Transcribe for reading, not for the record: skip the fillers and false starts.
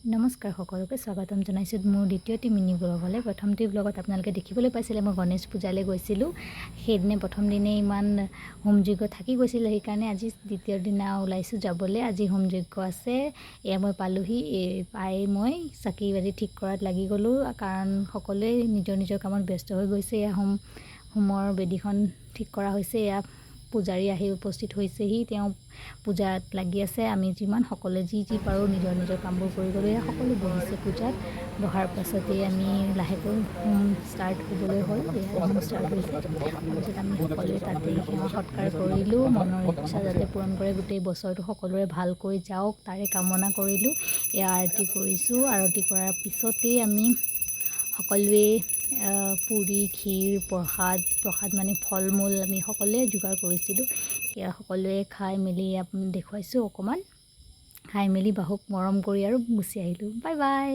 নমস্কাৰ সকলোকে স্বাগতম জনাইছোঁ মোৰ দ্বিতীয়টি মিনি ব্লগলৈ। প্ৰথমটি ব্লগত আপোনালোকে দেখিবলৈ পাইছিলে মই গণেশ পূজালৈ গৈছিলোঁ। সেইদিনে প্ৰথম দিনে ইমান হোমযজ্ঞ থাকি গৈছিলে, সেইকাৰণে আজি দ্বিতীয় দিনা ওলাইছোঁ যাবলৈ। আজি হোমযজ্ঞ আছে, এয়া মই পালোহি। পাই মই চাকি বাতি ঠিক কৰাত লাগি গ'লোঁ, কাৰণ সকলোৱে নিজৰ নিজৰ কামত ব্যস্ত হৈ গৈছে। এয়া হোমৰ বেদীখন ঠিক কৰা হৈছে, এয়া পূজাৰী আহি উপস্থিত হৈছেহি, তেওঁ পূজাত লাগি আছে। আমি যিমান সকলোৱে যি পাৰোঁ নিজৰ নিজৰ কামবোৰ কৰি গ'লোঁ। এয়া সকলো বহিছে পূজাত, বহাৰ পাছতেই আমি লাহেকৈ হোম ষ্টাৰ্ট হ'বলৈ হ'ল। এয়া হোম ষ্টাৰ্ট হৈছে, তাৰপিছত আমি সকলোৱে তাতেই সেৱা সৎকাৰ কৰিলোঁ। মনৰ ইচ্ছা যাতে পূৰণ কৰে, গোটেই বছৰটো সকলোৰে ভালকৈ যাওক তাৰে কামনা কৰিলোঁ। এয়া আৰতি কৰিছোঁ, আৰতি কৰাৰ পিছতেই আমি সকলোৱে পুৰি ক্ষীৰ প্ৰসাদ মানে ফল মূল আমি সকলোৱে যোগাৰ কৰিছিলোঁ। সেয়া সকলোৱে খাই মেলি দেখুৱাইছোঁ অকণমান, খাই মেলি বাহুক মৰম কৰি আৰু গুচি আহিলোঁ। Bye bye.